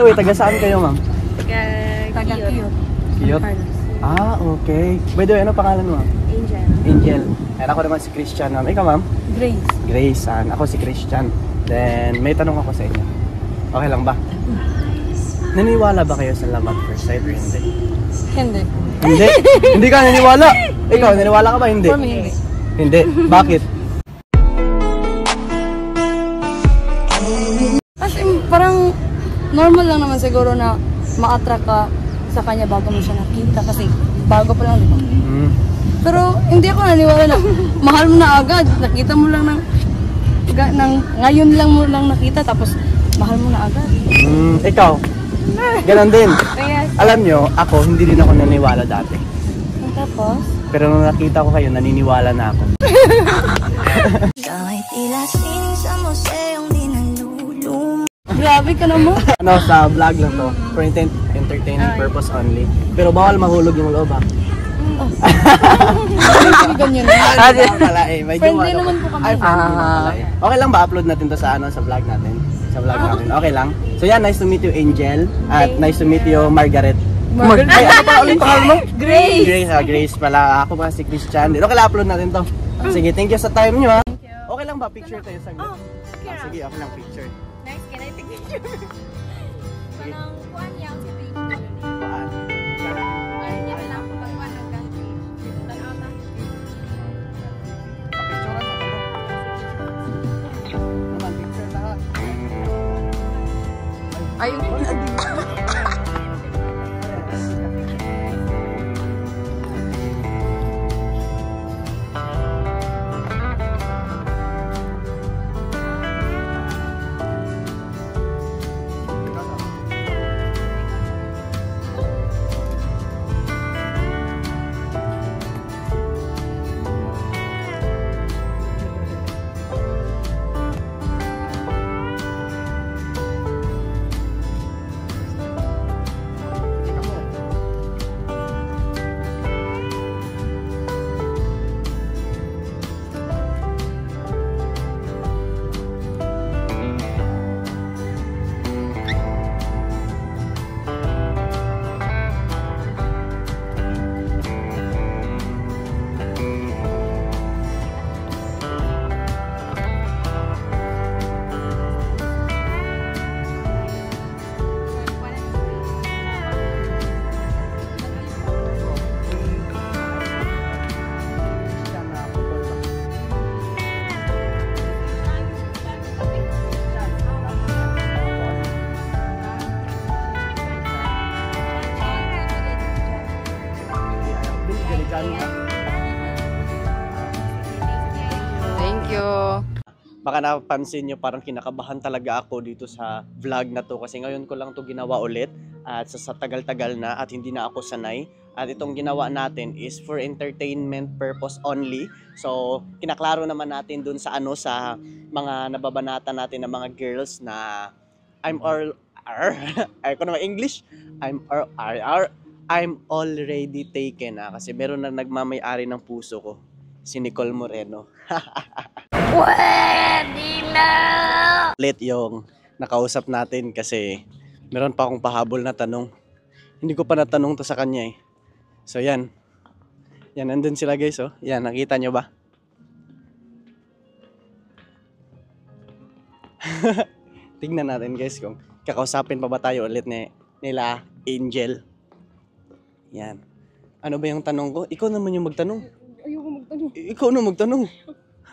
Wait, taga saan kayo, ma'am? Taga Kiyot. Kiyot? Ah, okay. By the way, ano pangalan mo, ma'am? Angel. Angel. And ako naman si Christian, ma'am. Ikaw, ma'am? Grace. Grace. Ako si Christian. Then, may tanong ako sa inyo. Okay lang ba? Naniwala ba kayo sa love at first sight or hindi? Hindi. Hindi? Hindi ka naniwala? Ikaw, naniwala ka ba? Hindi? For me, hindi. Hindi? Bakit? Kasi parang normal lang naman siguro na ma-attract ka sa kanya bago mo siya nakita kasi bago pa lang, di ba? Pero hindi ako naniwala na mahal mo na agad. Nakita mo lang ngayon lang mo lang nakita tapos mahal mo na agad. Ikaw? Ganon din. Yes. Alam nyo, ako, hindi din ako naniwala dati. Tapos? Pero nung nakita ko kayo, naniniwala na ako. Grabe ka naman. Sa vlog lang to. For entertaining purpose only. Pero bawal mahulog yung loob, ha? Hindi ganyan na. Friendly naman po kami. Okay lang ba upload natin to sa sa vlog natin? Sa vlog natin. Okay lang. So yan, nice to meet you, Angel. At nice to meet you, Margaret. Ay, ano pa ulit pangalan mo? Grace. Grace pala. Ako pa si Christian. Okay lang, upload natin to. Sige, thank you sa time nyo, ha? Okay lang ba? Picture tayo sa group? Sige, okay lang, picture. Nice, can I take picture? Parang kuhan niya si picture. Paan? Ay, niya na lang po pag kuhan ng country. Tanaw na. Picture sa naman, picture lahat. Ay, thank you. Baka napansin nyo parang kinakabahan talaga ako dito sa vlog na to kasi ngayon ko lang to ginawa ulit at sa tagal-tagal na at hindi na ako sanay. At itong ginawa natin is for entertainment purpose only. So, kinaklaro naman natin dun sa sa mga nababanata natin ng mga girls na I'm already taken kasi meron na nagmamay-ari ng puso ko. Si Nicole Moreno. Pwede na! Late yung nakausap natin kasi meron pa akong pahabol na tanong. Hindi ko pa natanong to sa kanya eh. So yan. Yan, nandun sila guys oh. Yan, nakita nyo ba? Tingnan natin guys kung kakausapin pa ba tayo ulit nila Angel. Yan. Ano ba yung tanong ko? Ikaw naman yung magtanong. Ayoko magtanong. Ikaw na magtanong.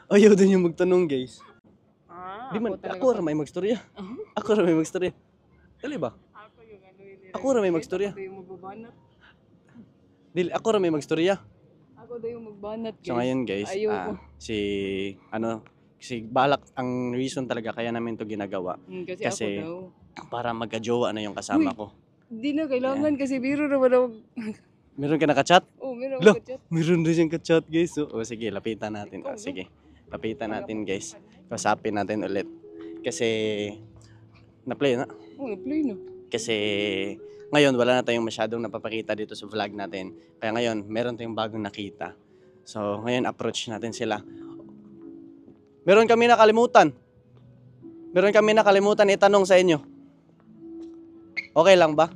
Ayaw din yung magtanong guys. Di man, ako ramay magstorya. Ako ramay magstorya. Dali ba? Ako ramay magstorya. Dili, ako ramay magstorya. Ako daw yung magbanat. So ngayon guys, si balak ang reason talaga kaya namin to ginagawa. Kasi ako daw. Para magka-jowa na yung kasama ko. Hindi na kailangan kasi biro naman daw. Meron ka naka-chat? Oo, meron ako chat. Meron din siyang ka-chat guys. Oh, sige, lapitan natin. Sige. Lapitan natin guys. Kausapin natin ulit. Kasi na-play na. Oo, na-play na. Kasi ngayon wala na tayong masyadong napapakita dito sa vlog natin. Kaya ngayon meron tayong bagong nakita. So ngayon approach natin sila. Meron kami nakalimutan itanong sa inyo. Okay lang ba?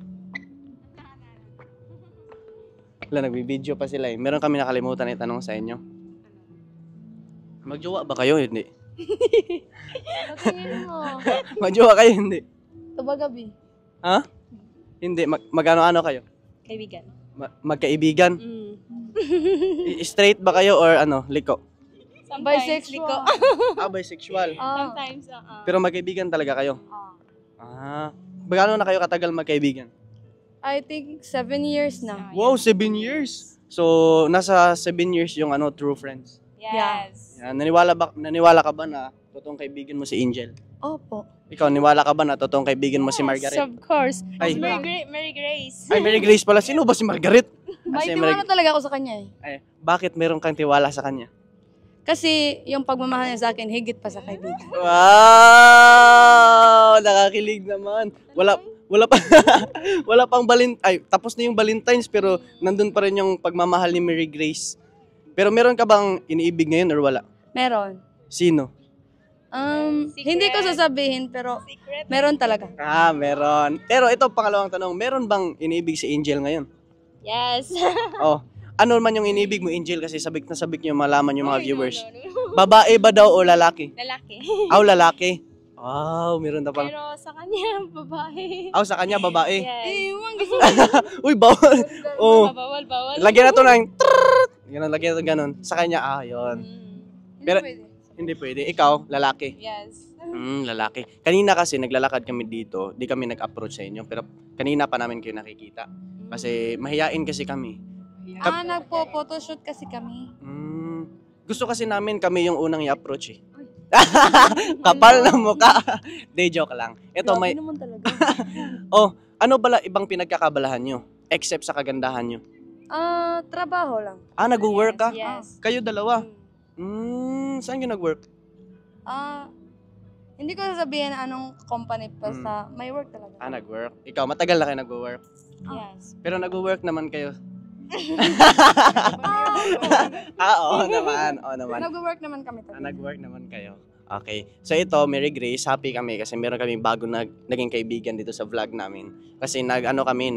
Wala, nagbibideo pa sila eh. Meron kami nakalimutan itanong sa inyo. Magjowa ba kayo? Hindi. Patingin mo. Magjowa kayo? Hindi. Tabagabi. Ha? Hindi. Magano-ano kayo? Kaibigan. Magkaibigan? Mm. Straight ba kayo or ano, liko? Bisexual. Bisexual. Sometimes, Pero magkaibigan talaga kayo? Ah. Gaano na kayo katagal magkaibigan? I think 7 years na. Wow, 7 years. So, nasa 7 years yung ano, true friends. Yes. Yan. Naniwala ka ba na totoong kaibigan mo si Angel? Opo. Ikaw, niwala ka ba na totoong kaibigan mo si Margaret? Of course. Ay. Mary Grace. Ay, Mary Grace pala. Sino ba si Margaret? May Kasi tiwala talaga ako sa kanya eh. Ay, bakit meron kang tiwala sa kanya? Kasi yung pagmamahal niya sa akin, higit pa sa kaibigan. Wow! Nakakilig naman. Wala pa wala pang tapos na yung Valentine's pero nandun pa rin yung pagmamahal ni Mary Grace. Pero meron ka bang iniibig ngayon or wala? Meron. Sino? Hindi ko sasabihin pero Secret. meron talaga. Meron. Pero ito pangalawang tanong, meron bang iniibig si Angel ngayon? Yes. Oh, ano man yung iniibig mo Angel kasi sabik na sabik niyo malaman yung mga viewers. No. Babae ba daw o lalaki? Lalaki. Lalaki. Wow, meron na pang. Pero sa kanya, babae. Sa kanya babae. Yes. Ewan, gusto Uy, bawal. Oh. Bawal. Lagyan na to ng ganun, lagyan na to ganun. Sa kanya, yun. Pero- pwede. Hindi pwede. Ikaw, lalaki. Yes. Lalaki. Kanina kasi naglalakad kami dito, di kami nag-approach sa inyo, pero kanina pa namin kayo nakikita. Kasi mahiyain kasi kami. Nagpo-photoshoot kasi kami. Gusto kasi namin kami yung unang i-approach eh. Kapal na mukha. Day joke lang. Ito Grabe may naman talaga. ano bala ibang pinagkakabalahan nyo except sa kagandahan nyo? Trabaho lang. Nag-work ka? Yes. Kayo dalawa? Mm. Saan nyo nag-work? Hindi ko sasabihin anong company basta may work talaga. Nag-work. Ikaw, matagal na kayo nag-work. Yes. Pero nag-work naman kayo. Oo naman. Nag-work naman kami talaga. Nag-work naman kayo. Okay. So ito, Mary Grace, happy kami kasi meron kami bago naging kaibigan dito sa vlog namin. Kasi nahanap kami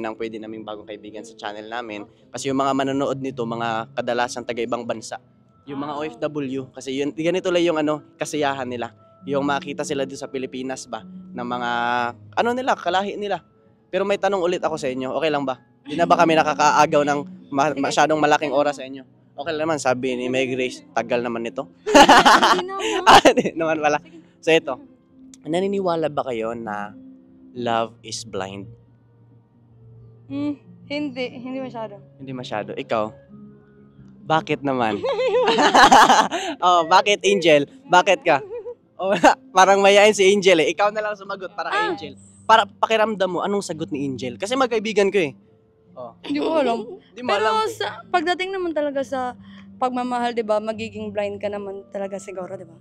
ng pwede naming bagong kaibigan sa channel namin. Kasi yung mga manonood nito, mga kadalasan taga ibang bansa. Yung mga OFW. Kasi yun, ganito lang yung kasiyahan nila. Yung makita sila dito sa Pilipinas ba, ng mga, kalahi nila. Pero may tanong ulit ako sa inyo, okay lang ba? Di na ba kami nakakaagaw ng masyadong malaking oras sa inyo? Okay lang naman, sabi ni May Grace, tagal naman nito. Hindi naman pala. So ito, naniniwala ba kayo na love is blind? Hindi masyado. Hindi masyado. Ikaw? Bakit naman? Bakit Angel? Bakit ka? Parang mayain si Angel eh. Ikaw na lang sumagot para Angel. Para pakiramdam mo, anong sagot ni Angel? Kasi magkaibigan ko eh. Hindi ko alam. Di mo Pero alam. pagdating naman talaga sa pagmamahal, 'di ba, magiging blind ka naman talaga siguro, 'di ba?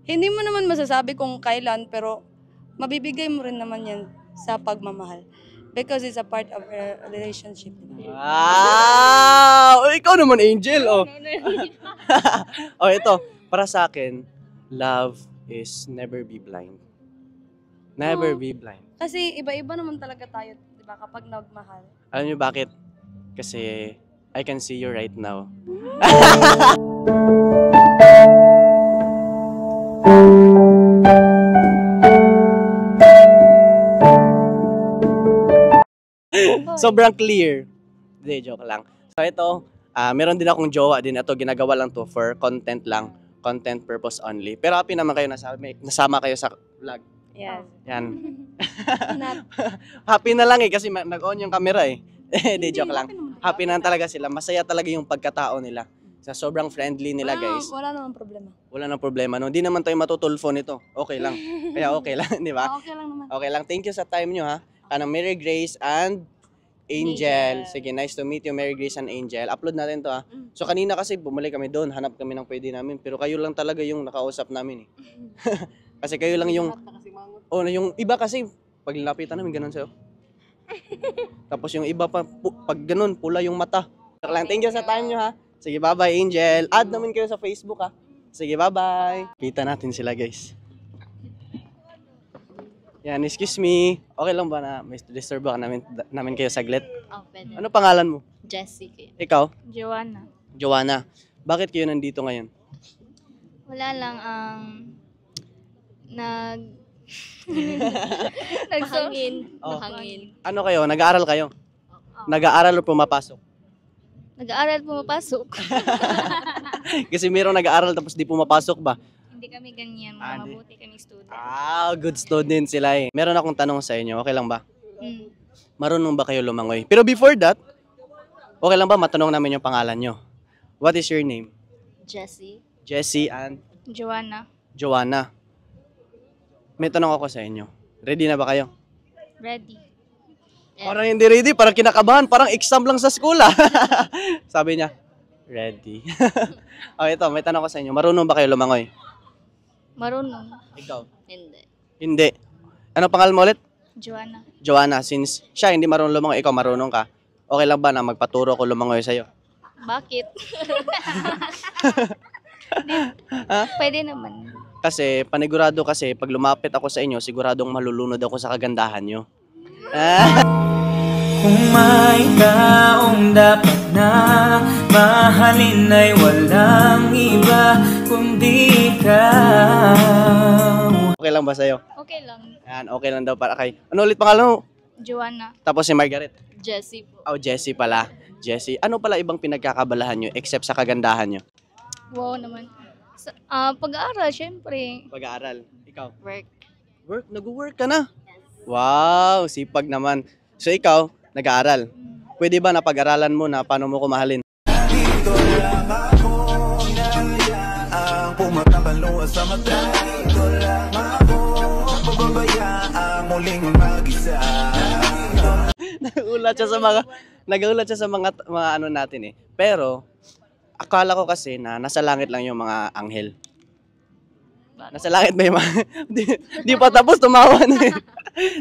Hindi mo naman masasabi kung kailan, pero mabibigay mo rin naman 'yan sa pagmamahal. Because it's a part of a relationship. Diba? Wow! Ikaw naman, Angel. Ito. Para sa akin, love is never be blind. Never be blind. Kasi iba-iba naman talaga tayo, 'di ba, kapag nagmahal. Alam niyo bakit? Kasi I can see you right now. Sobrang clear. Hindi, joke lang. So ito, meron din akong jowa din. Ito, ginagawa lang to for content lang. Content purpose only. Pero happy naman kayo nasama kayo sa vlog. Yes. Yan. Happy na lang eh kasi nag-on yung camera eh. Hindi, joke lang. Happy na talaga sila. Masaya talaga yung pagkatao nila. Sa sobrang friendly nila, guys. Wala namang problema. Wala nang problema. No? Hindi naman tayo matutulfo nito. Okay lang. Kaya okay lang, di ba? Okay lang naman. Okay lang. Thank you sa time nyo, ha? Mary Grace and Angel. Sige, nice to meet you, Mary Grace and Angel. Upload natin to, ha? So, kanina kasi bumalik kami doon. Hanap kami ng pwede namin. Pero kayo lang talaga yung nakausap namin, eh. Kasi kayo lang yung... yung iba kasi, pag nilapitan namin, ganun sa'yo. Tapos yung iba pa, pag ganun, pula yung mata. Thank you sa time nyo, ha? Sige, bye-bye, Angel. Add namin kayo sa Facebook, ha? Sige, bye-bye. Kita natin sila, guys. Yan, excuse me. Okay lang ba na may disturb ba namin kayo saglit? Oh, pwede. Ano pangalan mo? Jessie kayo. Ikaw? Joanna. Joanna. Bakit kayo nandito ngayon? Wala lang Mahangin. Oh. Mahangin. Ano kayo? Nag-aaral kayo? Nag-aaral o pumapasok? Nag-aaral pumapasok. Kasi mayroong nag-aaral tapos di pumapasok ba? Hindi kami ganyan. Hindi. Mabuti kami student. Good student sila eh. Meron akong tanong sa inyo. Okay lang ba? Hmm. Marunong ba kayo lumangoy? Pero before that, okay lang ba matanong namin yung pangalan nyo? What is your name? Jessie. Jessie and Joanna. Joanna. May tanong ako sa inyo. Ready na ba kayo? Ready. Parang hindi ready, parang kinakabahan, parang exam lang sa school ah. Sabi niya, ready. Okay, ito, may tanong ko sa inyo. Marunong ba kayo lumangoy? Marunong. Ikaw? Hindi. Hindi. Ano pangalan mo ulit? Joanna. Joanna, since siya hindi marunong lumangoy, ikaw marunong ka, okay lang ba na magpaturo ko lumangoy sa'yo? Bakit? Pwede naman. Kasi panigurado kasi pag lumapit ako sa inyo, siguradong malulunod ako sa kagandahan nyo. Kung may taong dapat na mahalin ay walang iba kundi ikaw. Okay lang ba sa'yo? Okay lang. Yan, okay lang daw para kay. Ano ulit pangalan mo? Joanna. Tapos si Margaret. Jessie po. Oh, Jessie pala. Jessie. Ano pala ibang pinagkakabalahan nyo except sa kagandahan nyo? Wow naman. Pag-aaral, syempre. Pag-aaral. Ikaw? Work. Work? Nag-work ka na? Wow, sipag naman. So ikaw, nag-aaral. Pwede ba na pag-aralan mo na paano mo ko mahalin? Dito lang ako ang pumatabalo sa mata. Dito lang ako pababayaan muling mag-isa. Nagulat siya sa mga ano natin eh. Pero akala ko kasi na nasa langit lang yung mga anghel. Nasa langit ba yung mga... di pa tapos tumawa na eh.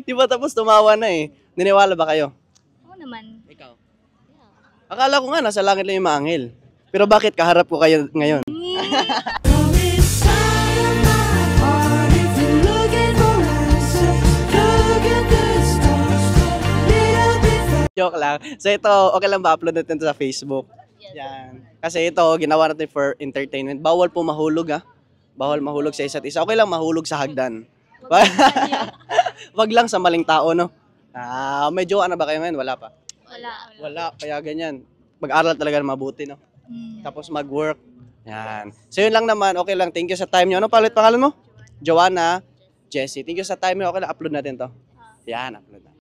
Di pa tapos tumawa na eh. Niniwala ba kayo? Oo naman. Ikaw? Akala ko nga nasa langit lang yung mga anghel. Pero bakit kaharap ko kayo ngayon? Joke lang. So ito, okay lang ba upload natin ito sa Facebook? Yan. Kasi ito, ginawa natin for entertainment. Bawal po mahulog ah. Bawal mahulog sa isa't isa. Okay lang mahulog sa hagdan. Wag lang sa maling tao, no? Medyo ano ba kayo ngayon? Wala pa. Wala. Kaya ganyan. Mag-aral talaga na mabuti, no? Tapos mag-work. Yan. So yun lang naman. Okay lang. Thank you sa time nyo. Ano palit pangalan mo? Joanna. Jessie. Thank you sa time nyo. Okay lang. Upload natin to. Yan. Upload na.